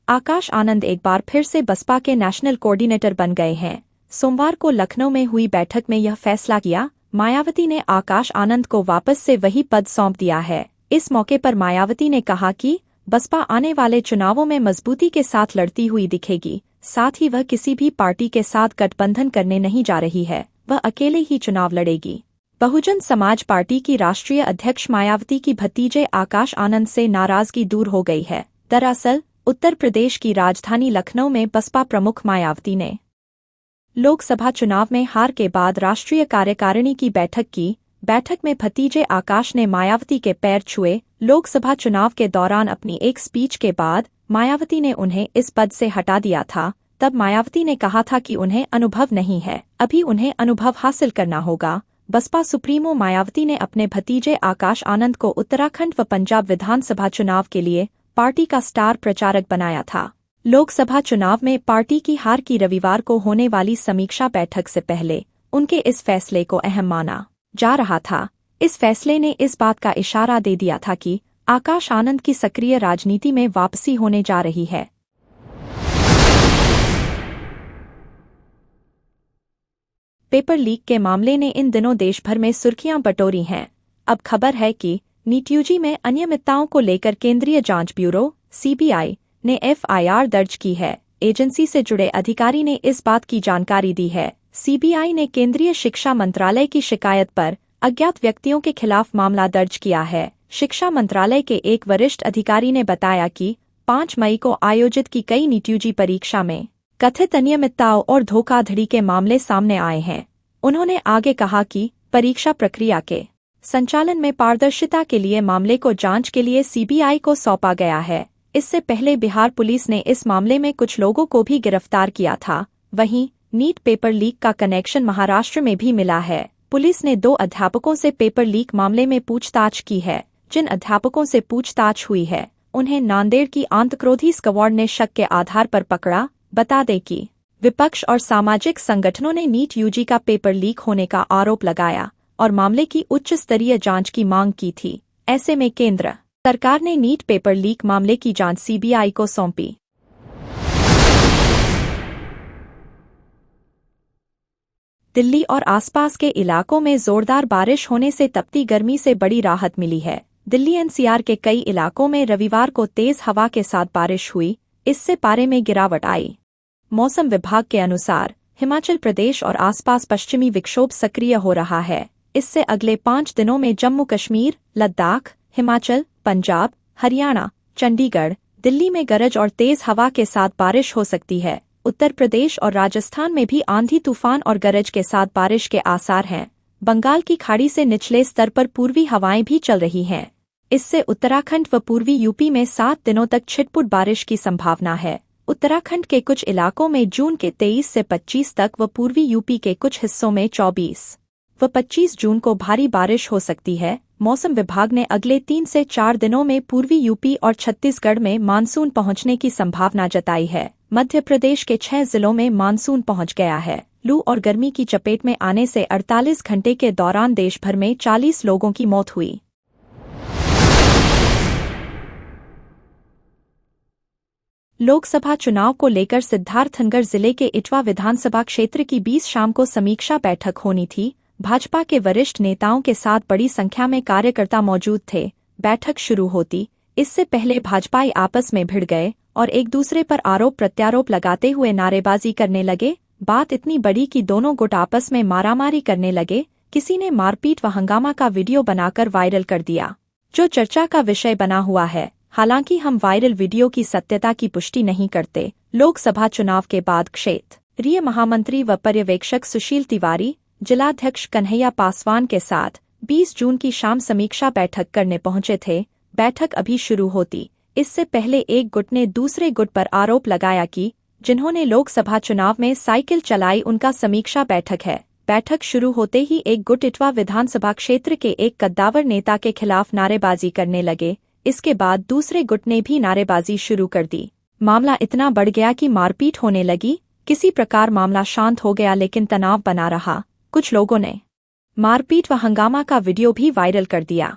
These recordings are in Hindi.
आकाश आनंद एक बार फिर से बसपा के नेशनल कोऑर्डिनेटर बन गए हैं। सोमवार को लखनऊ में हुई बैठक में यह फैसला किया। मायावती ने आकाश आनंद को वापस से वही पद सौंप दिया है। इस मौके पर मायावती ने कहा कि बसपा आने वाले चुनावों में मजबूती के साथ लड़ती हुई दिखेगी। साथ ही वह किसी भी पार्टी के साथ गठबंधन करने नहीं जा रही है, वह अकेले ही चुनाव लड़ेगी। बहुजन समाज पार्टी की राष्ट्रीय अध्यक्ष मायावती की भतीजे आकाश आनंद से नाराजगी दूर हो गई है। दरअसल उत्तर प्रदेश की राजधानी लखनऊ में बसपा प्रमुख मायावती ने लोकसभा चुनाव में हार के बाद राष्ट्रीय कार्यकारिणी की बैठक की। बैठक में भतीजे आकाश ने मायावती के पैर छुए। लोकसभा चुनाव के दौरान अपनी एक स्पीच के बाद मायावती ने उन्हें इस पद से हटा दिया था। तब मायावती ने कहा था कि उन्हें अनुभव नहीं है, अभी उन्हें अनुभव हासिल करना होगा। बसपा सुप्रीमो मायावती ने अपने भतीजे आकाश आनंद को उत्तराखंड व पंजाब विधानसभा चुनाव के लिए पार्टी का स्टार प्रचारक बनाया था। लोकसभा चुनाव में पार्टी की हार की रविवार को होने वाली समीक्षा बैठक से पहले उनके इस फैसले को अहम माना जा रहा था। इस फैसले ने इस बात का इशारा दे दिया था कि आकाश आनंद की सक्रिय राजनीति में वापसी होने जा रही है। पेपर लीक के मामले ने इन दिनों देश भर में सुर्खियां बटोरी हैं। अब खबर है कि नीट यूजी में अनियमितताओं को लेकर केंद्रीय जांच ब्यूरो (सीबीआई) ने एफआईआर दर्ज की है। एजेंसी से जुड़े अधिकारी ने इस बात की जानकारी दी है। सीबीआई ने केंद्रीय शिक्षा मंत्रालय की शिकायत पर अज्ञात व्यक्तियों के खिलाफ मामला दर्ज किया है। शिक्षा मंत्रालय के एक वरिष्ठ अधिकारी ने बताया कि 5 मई को आयोजित की कई नीट यूजी परीक्षा में कथित अनियमितताओं और धोखाधड़ी के मामले सामने आए हैं। उन्होंने आगे कहा कि परीक्षा प्रक्रिया के संचालन में पारदर्शिता के लिए मामले को जांच के लिए सीबीआई को सौंपा गया है। इससे पहले बिहार पुलिस ने इस मामले में कुछ लोगों को भी गिरफ्तार किया था। वहीं नीट पेपर लीक का कनेक्शन महाराष्ट्र में भी मिला है। पुलिस ने 2 अध्यापकों से पेपर लीक मामले में पूछताछ की है। जिन अध्यापकों से पूछताछ हुई है उन्हें नांदेड़ की आंतक्रोधी स्क्वाड ने शक के आधार पर पकड़ा। बता दें कि विपक्ष और सामाजिक संगठनों ने नीट यूजी का पेपर लीक होने का आरोप लगाया और मामले की उच्च स्तरीय जांच की मांग की थी। ऐसे में केंद्र सरकार ने नीट पेपर लीक मामले की जांच सीबीआई को सौंपी। दिल्ली और आसपास के इलाकों में जोरदार बारिश होने से तपती गर्मी से बड़ी राहत मिली है। दिल्ली एनसीआर के कई इलाकों में रविवार को तेज हवा के साथ बारिश हुई। इससे पारे में गिरावट आई। मौसम विभाग के अनुसार हिमाचल प्रदेश और आसपास पश्चिमी विक्षोभ सक्रिय हो रहा है। इससे अगले 5 दिनों में जम्मू कश्मीर, लद्दाख, हिमाचल, पंजाब, हरियाणा, चंडीगढ़, दिल्ली में गरज और तेज हवा के साथ बारिश हो सकती है। उत्तर प्रदेश और राजस्थान में भी आंधी तूफान और गरज के साथ बारिश के आसार हैं। बंगाल की खाड़ी से निचले स्तर पर पूर्वी हवाएं भी चल रही हैं। इससे उत्तराखंड व पूर्वी यूपी में 7 दिनों तक छिटपुट बारिश की संभावना है। उत्तराखंड के कुछ इलाकों में जून के 23 से 25 तक व पूर्वी यूपी के कुछ हिस्सों में 24 व 25 जून को भारी बारिश हो सकती है। मौसम विभाग ने अगले 3 से 4 दिनों में पूर्वी यूपी और छत्तीसगढ़ में मानसून पहुंचने की संभावना जताई है। मध्य प्रदेश के 6 जिलों में मानसून पहुंच गया है। लू और गर्मी की चपेट में आने से 48 घंटे के दौरान देश भर में 40 लोगों की मौत हुई। लोकसभा चुनाव को लेकर सिद्धार्थनगर जिले के इटवा विधानसभा क्षेत्र की 20 शाम को समीक्षा बैठक होनी थी। भाजपा के वरिष्ठ नेताओं के साथ बड़ी संख्या में कार्यकर्ता मौजूद थे। बैठक शुरू होती इससे पहले भाजपाई आपस में भिड़ गए और एक दूसरे पर आरोप प्रत्यारोप लगाते हुए नारेबाजी करने लगे। बात इतनी बड़ी कि दोनों गुट आपस में मारामारी करने लगे। किसी ने मारपीट व हंगामा का वीडियो बनाकर वायरल कर दिया, जो चर्चा का विषय बना हुआ है। हालांकि हम वायरल वीडियो की सत्यता की पुष्टि नहीं करते। लोकसभा चुनाव के बाद क्षेत्रीय महामंत्री व पर्यवेक्षक सुशील तिवारी जिलाध्यक्ष कन्हैया पासवान के साथ 20 जून की शाम समीक्षा बैठक करने पहुंचे थे। बैठक अभी शुरू होती इससे पहले एक गुट ने दूसरे गुट पर आरोप लगाया कि जिन्होंने लोकसभा चुनाव में साइकिल चलाई उनका समीक्षा बैठक है। बैठक शुरू होते ही एक गुट इटवा विधानसभा क्षेत्र के एक कद्दावर नेता के खिलाफ नारेबाजी करने लगे। इसके बाद दूसरे गुट ने भी नारेबाजी शुरू कर दी। मामला इतना बढ़ गया कि मारपीट होने लगी। किसी प्रकार मामला शांत हो गया, लेकिन तनाव बना रहा। कुछ लोगों ने मारपीट व हंगामा का वीडियो भी वायरल कर दिया।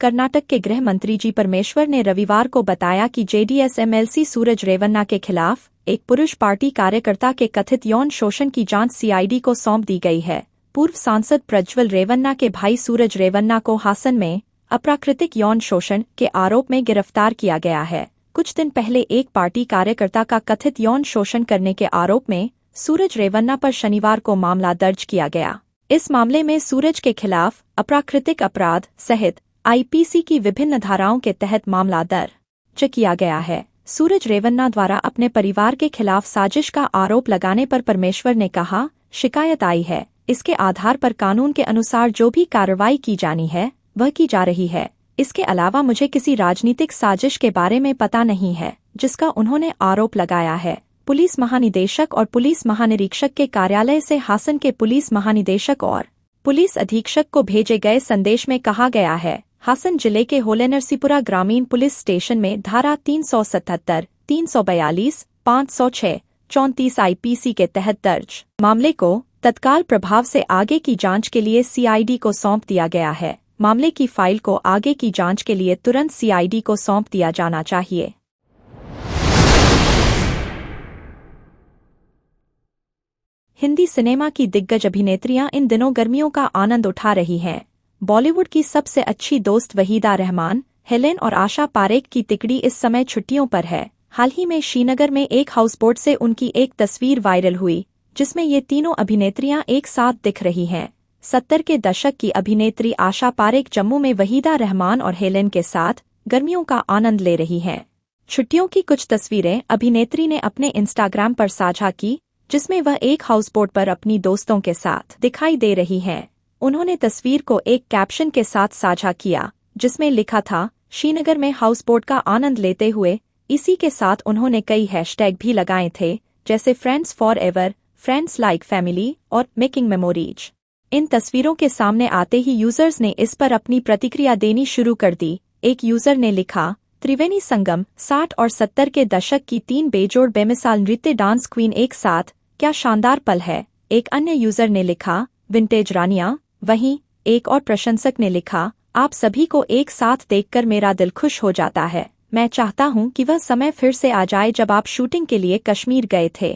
कर्नाटक के गृह मंत्री जी परमेश्वर ने रविवार को बताया कि जेडीएस एमएलसी सूरज रेवन्ना के खिलाफ एक पुरुष पार्टी कार्यकर्ता के कथित यौन शोषण की जांच सीआईडी को सौंप दी गई है। पूर्व सांसद प्रज्वल रेवन्ना के भाई सूरज रेवन्ना को हासन में अप्राकृतिक यौन शोषण के आरोप में गिरफ्तार किया गया है। कुछ दिन पहले एक पार्टी कार्यकर्ता का कथित यौन शोषण करने के आरोप में सूरज रेवन्ना पर शनिवार को मामला दर्ज किया गया। इस मामले में सूरज के खिलाफ अप्राकृतिक अपराध सहित आईपीसी की विभिन्न धाराओं के तहत मामला दर्ज किया गया है। सूरज रेवन्ना द्वारा अपने परिवार के खिलाफ साजिश का आरोप लगाने पर परमेश्वर ने कहा, शिकायत आई है, इसके आधार पर कानून के अनुसार जो भी कार्रवाई की जानी है वह की जा रही है। इसके अलावा मुझे किसी राजनीतिक साजिश के बारे में पता नहीं है जिसका उन्होंने आरोप लगाया है। पुलिस महानिदेशक और पुलिस महानिरीक्षक के कार्यालय से हासन के पुलिस महानिदेशक और पुलिस अधीक्षक को भेजे गए संदेश में कहा गया है, हासन जिले के होलेनरसीपुरा ग्रामीण पुलिस स्टेशन में धारा 377, 342, 506, 34 आईपीसी के तहत दर्ज मामले को तत्काल प्रभाव से आगे की जांच के लिए सीआईडी को सौंप दिया गया है। मामले की फाइल को आगे की जांच के लिए तुरंत सीआईडी को सौंप दिया जाना चाहिए। हिंदी सिनेमा की दिग्गज अभिनेत्रियां इन दिनों गर्मियों का आनंद उठा रही हैं। बॉलीवुड की सबसे अच्छी दोस्त वहीदा रहमान, हेलेन और आशा पारेख की तिकड़ी इस समय छुट्टियों पर है। हाल ही में श्रीनगर में एक हाउसबोट से उनकी एक तस्वीर वायरल हुई जिसमें ये तीनों अभिनेत्रियां एक साथ दिख रही हैं। 70 के दशक की अभिनेत्री आशा पारेख जम्मू में वहीदा रहमान और हेलेन के साथ गर्मियों का आनंद ले रही हैं। छुट्टियों की कुछ तस्वीरें अभिनेत्री ने अपने इंस्टाग्राम पर साझा की जिसमें वह एक हाउसबोट पर अपनी दोस्तों के साथ दिखाई दे रही हैं। उन्होंने तस्वीर को एक कैप्शन के साथ साझा किया जिसमें लिखा था, श्रीनगर में हाउसबोट का आनंद लेते हुए। इसी के साथ उन्होंने कई हैशटैग भी लगाए थे जैसे friends for ever, friends like family और मेकिंग मेमोरीज। इन तस्वीरों के सामने आते ही यूजर्स ने इस पर अपनी प्रतिक्रिया देनी शुरू कर दी। एक यूजर ने लिखा, त्रिवेणी संगम, 60 और 70 के दशक की 3 बेजोड़ बेमिसाल नृत्य डांस क्वीन एक साथ, क्या शानदार पल है। एक अन्य यूजर ने लिखा, विंटेज रानियां। वहीं एक और प्रशंसक ने लिखा, आप सभी को एक साथ देखकर मेरा दिल खुश हो जाता है। मैं चाहता हूं कि वह समय फिर से आ जाए जब आप शूटिंग के लिए कश्मीर गए थे।